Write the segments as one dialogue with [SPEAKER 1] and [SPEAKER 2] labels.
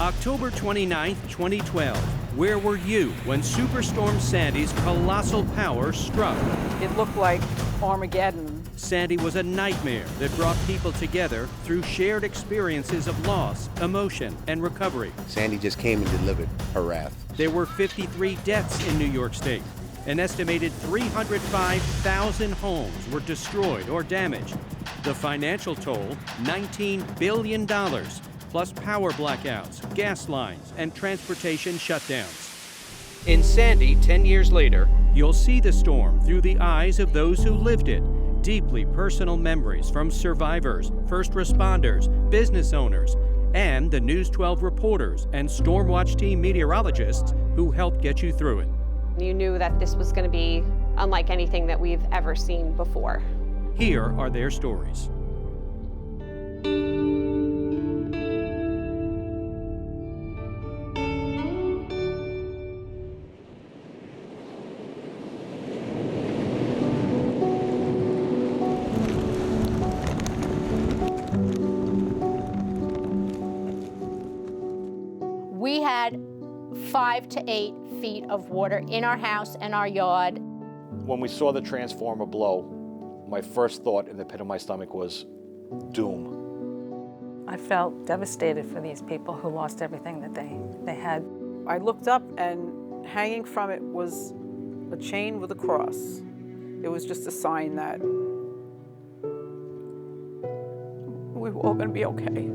[SPEAKER 1] October 29, 2012. Where were you when Superstorm Sandy's colossal power struck?
[SPEAKER 2] It looked like Armageddon.
[SPEAKER 1] Sandy was a nightmare that brought people together through shared experiences of loss, emotion, and recovery.
[SPEAKER 3] Sandy just came and delivered her wrath.
[SPEAKER 1] There were 53 deaths in New York State. An estimated 305,000 homes were destroyed or damaged. The financial toll, $19 billion, plus power blackouts, gas lines, and transportation shutdowns. In Sandy, 10 years later, you'll see the storm through the eyes of those who lived it. Deeply personal memories from survivors, first responders, business owners, and the News 12 reporters and Stormwatch team meteorologists who helped get you through it.
[SPEAKER 4] You knew that this was going to be unlike anything that we've ever seen before.
[SPEAKER 1] Here are their stories.
[SPEAKER 5] We had 5 to 8 feet of water in our house and our yard.
[SPEAKER 6] When we saw the transformer blow, my first thought in the pit of my stomach was doom.
[SPEAKER 7] I felt devastated for these people who lost everything that they had.
[SPEAKER 2] I looked up and hanging from it was a chain with a cross. It was just a sign that we were all going to be okay.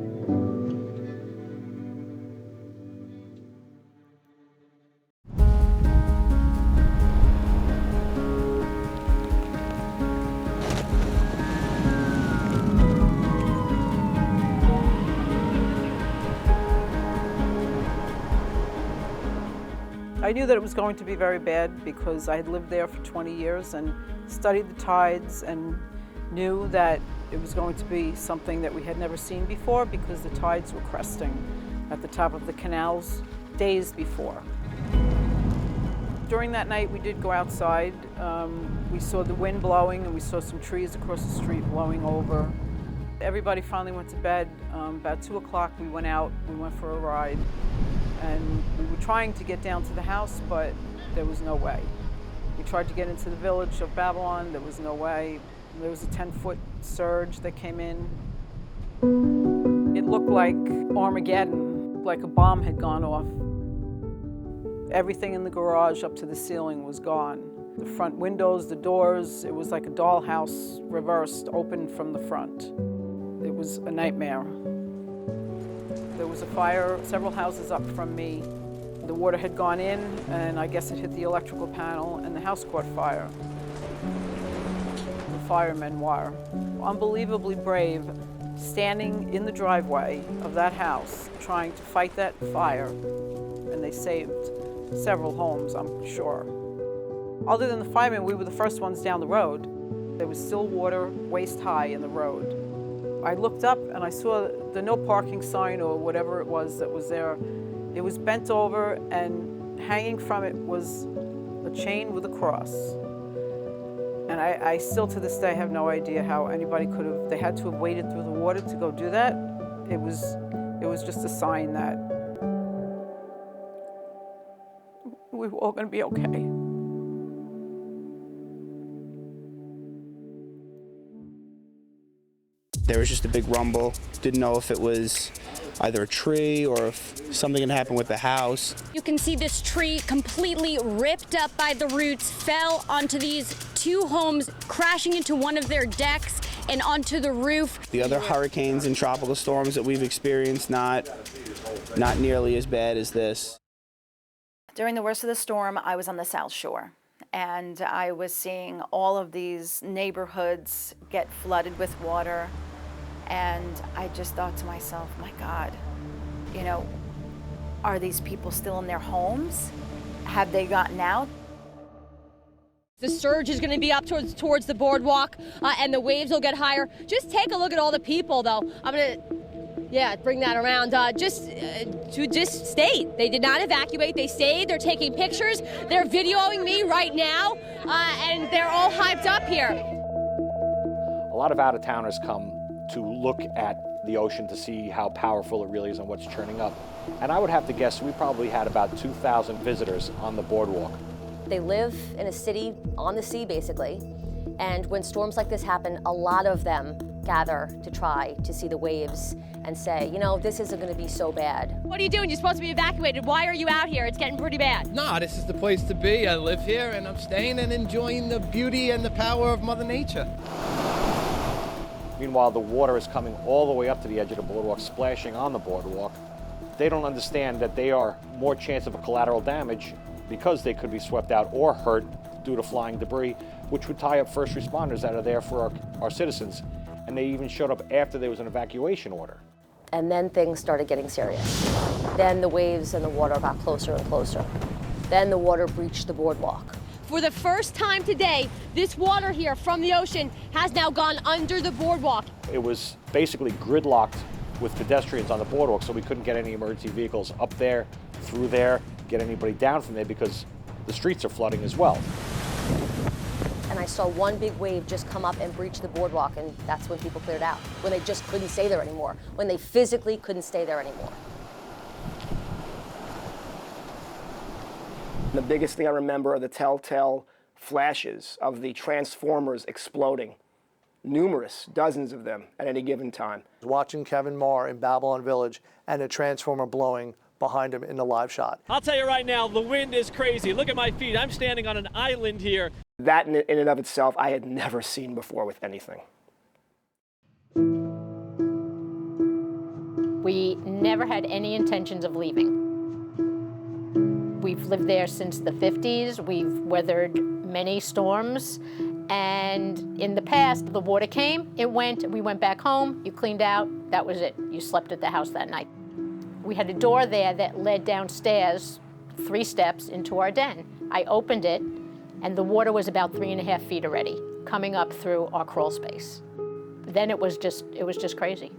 [SPEAKER 2] I knew that it was going to be very bad because I had lived there for 20 years and studied the tides and knew that it was going to be something that we had never seen before because the tides were cresting at the top of the canals days before. During that night, we did go outside. We saw the wind blowing and we saw some trees across the street blowing over. Everybody finally went to bed. About 2 o'clock, we went out, we went for a ride. And we were trying to get down to the house, but there was no way. We tried to get into the village of Babylon, there was no way. There was a 10-foot surge that came in. It looked like Armageddon, like a bomb had gone off. Everything in the garage up to the ceiling was gone. The front windows, the doors, it was like a dollhouse reversed, open from the front. It was a nightmare. There was a fire several houses up from me. The water had gone in, and I guess it hit the electrical panel, and the house caught fire. The firemen were unbelievably brave, standing in the driveway of that house, trying to fight that fire, and they saved several homes, I'm sure. Other than the firemen, we were the first ones down the road. There was still water waist high in the road. I looked up and I saw the no parking sign or whatever it was that was there. It was bent over and hanging from it was a chain with a cross. And I still to this day have no idea how anybody could have, they had to have waded through the water to go do that. It was just a sign that we were all going to be okay.
[SPEAKER 8] There was just a big rumble. Didn't know if it was either a tree or if something had happened with the house.
[SPEAKER 9] You can see this tree completely ripped up by the roots, fell onto these 2 homes, crashing into one of their decks and onto the roof.
[SPEAKER 8] The other hurricanes and tropical storms that we've experienced, not nearly as bad as this.
[SPEAKER 10] During the worst of the storm, I was on the South Shore, and I was seeing all of these neighborhoods get flooded with water. And I just thought to myself, my God, you know, are these people still in their homes? Have they gotten out?
[SPEAKER 9] The surge is going to be up towards the boardwalk, and the waves will get higher. Just take a look at all the people, though. I'm going to, bring that around. Just stayed. They did not evacuate. They stayed. They're taking pictures. They're videoing me right now, and they're all hyped up here.
[SPEAKER 6] A lot of out-of-towners come to look at the ocean to see how powerful it really is and what's churning up. And I would have to guess we probably had about 2,000 visitors on the boardwalk.
[SPEAKER 11] They live in a city on the sea, basically. And when storms like this happen, a lot of them gather to try to see the waves and say, you know, this isn't going to be so bad.
[SPEAKER 9] What are you doing? You're supposed to be evacuated. Why are you out here? It's getting pretty bad.
[SPEAKER 12] No, this is the place to be. I live here and I'm staying and enjoying the beauty and the power of Mother Nature.
[SPEAKER 6] Meanwhile, the water is coming all the way up to the edge of the boardwalk, splashing on the boardwalk. They don't understand that they are more chance of a collateral damage because they could be swept out or hurt due to flying debris, which would tie up first responders that are there for our citizens. And they even showed up after there was an evacuation order.
[SPEAKER 11] And then things started getting serious. Then the waves and the water got closer and closer. Then the water breached the boardwalk.
[SPEAKER 9] For the first time today, this water here from the ocean has now gone under the boardwalk.
[SPEAKER 6] It was basically gridlocked with pedestrians on the boardwalk, so we couldn't get any emergency vehicles up there, through there, get anybody down from there because the streets are flooding as well.
[SPEAKER 11] And I saw one big wave just come up and breach the boardwalk, and that's when people cleared out, when they just couldn't stay there anymore, when they physically couldn't stay there anymore.
[SPEAKER 13] The biggest thing I remember are the telltale flashes of the transformers exploding. Numerous, dozens of them at any given time.
[SPEAKER 14] Watching Kevin Marr in Babylon Village and a transformer blowing behind him in the live shot.
[SPEAKER 15] I'll tell you right now, the wind is crazy. Look at my feet. I'm standing on an island here.
[SPEAKER 13] That in and of itself, I had never seen before with anything.
[SPEAKER 5] We never had any intentions of leaving. We've lived there since the 50s. We've weathered many storms. And in the past, the water came, it went, we went back home, you cleaned out, that was it. You slept at the house that night. We had a door there that led downstairs 3 steps into our den. I opened it, and the water was about 3.5 feet already, coming up through our crawl space. Then it was just crazy.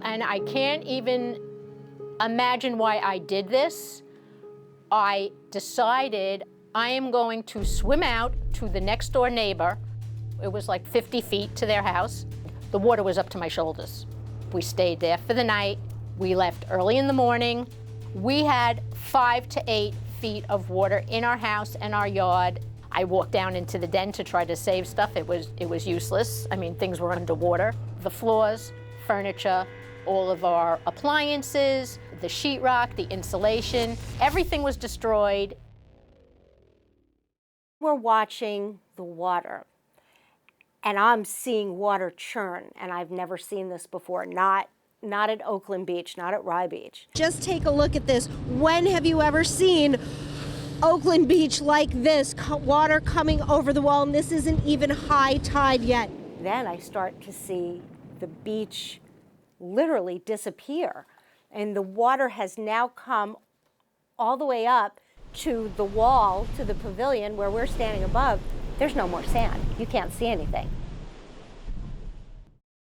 [SPEAKER 5] And I can't even imagine why I did this. I decided I am going to swim out to the next door neighbor. It was like 50 feet to their house. The water was up to my shoulders. We stayed there for the night. We left early in the morning. We had 5 to 8 feet of water in our house and our yard. I walked down into the den to try to save stuff. It was useless. I mean, things were underwater. The floors, furniture, all of our appliances, the sheetrock, the insulation, everything was destroyed.
[SPEAKER 16] We're watching the water, and I'm seeing water churn, and I've never seen this before, not at Oakland Beach, not at Rye Beach.
[SPEAKER 17] Just take a look at this. When have you ever seen Oakland Beach like this, water coming over the wall, and this isn't even high tide yet?
[SPEAKER 16] Then I start to see the beach literally disappear, and the water has now come all the way up to the wall, to the pavilion where we're standing above. There's no more sand. You can't see anything.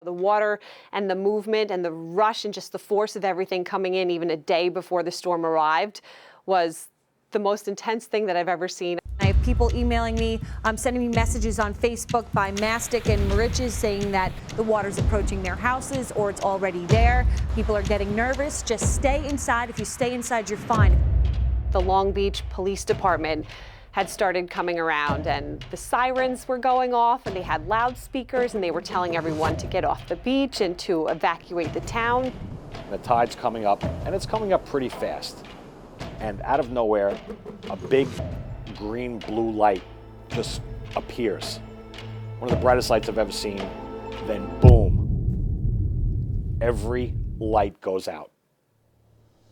[SPEAKER 4] The water and the movement and the rush and just the force of everything coming in even a day before the storm arrived was the most intense thing that I've ever seen.
[SPEAKER 18] I have people emailing me, sending me messages on Facebook by Mastic and Moriches saying that the water's approaching their houses or it's already there. People are getting nervous. Just stay inside. If you stay inside, you're fine.
[SPEAKER 4] The Long Beach Police Department had started coming around and the sirens were going off and they had loudspeakers and they were telling everyone to get off the beach and to evacuate the town.
[SPEAKER 6] The tide's coming up and it's coming up pretty fast. And out of nowhere, a big green-blue light just appears. One of the brightest lights I've ever seen. Then boom, every light goes out.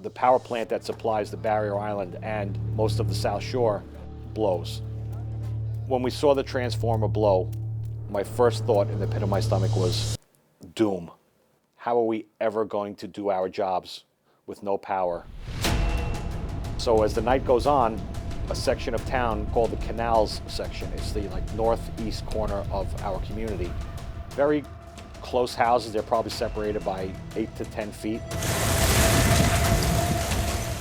[SPEAKER 6] The power plant that supplies the Barrier Island and most of the South Shore blows. When we saw the transformer blow, my first thought in the pit of my stomach was doom. How are we ever going to do our jobs with no power? So as the night goes on, a section of town called the Canals section, it's the northeast corner of our community. Very close houses, they're probably separated by 8 to 10 feet.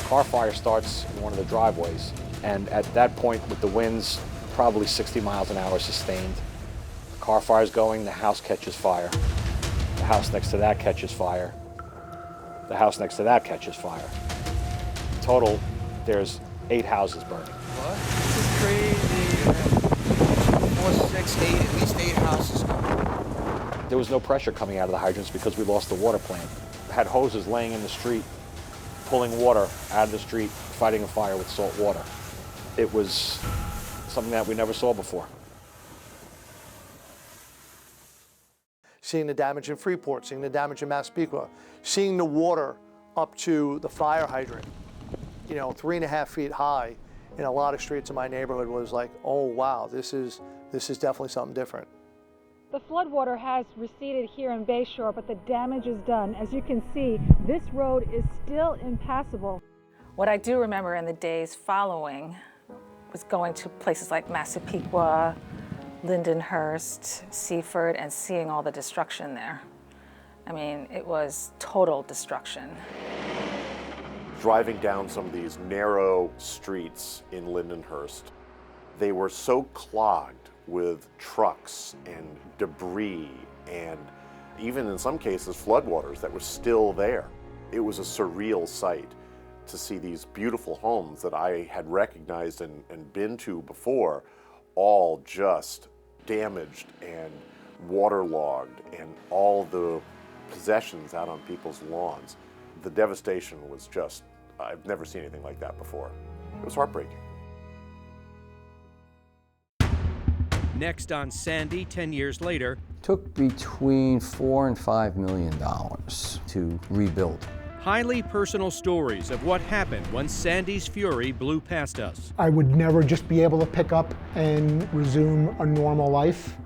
[SPEAKER 6] Car fire starts in one of the driveways, and at that point with the winds probably 60 miles an hour sustained, the car fire's going, the house catches fire. The house next to that catches fire. The house next to that catches fire. Total, there's 8 houses burning.
[SPEAKER 19] What? This is crazy. 4, 6, 8, at least 8 houses.
[SPEAKER 6] There was no pressure coming out of the hydrants because we lost the water plant. Had hoses laying in the street, pulling water out of the street, fighting a fire with salt water. It was something that we never saw before.
[SPEAKER 14] Seeing the damage in Freeport, seeing the damage in Massapequa, seeing the water up to the fire hydrant, 3.5 feet high in a lot of streets in my neighborhood was like, oh wow, this is definitely something different.
[SPEAKER 20] The floodwater has receded here in Bayshore, but the damage is done. As you can see, this road is still impassable.
[SPEAKER 7] What I do remember in the days following was going to places like Massapequa, Lindenhurst, Seaford, and seeing all the destruction there. I mean, it was total destruction.
[SPEAKER 21] Driving down some of these narrow streets in Lindenhurst, they were so clogged with trucks and debris and even in some cases floodwaters that were still there. It was a surreal sight to see these beautiful homes that I had recognized and been to before all just damaged and waterlogged and all the possessions out on people's lawns. The devastation was just, I've never seen anything like that before. It was heartbreaking.
[SPEAKER 1] Next on Sandy, 10 years later.
[SPEAKER 22] Took between $4 and $5 million to rebuild.
[SPEAKER 1] Highly personal stories of what happened when Sandy's fury blew past us.
[SPEAKER 23] I would never just be able to pick up and resume a normal life.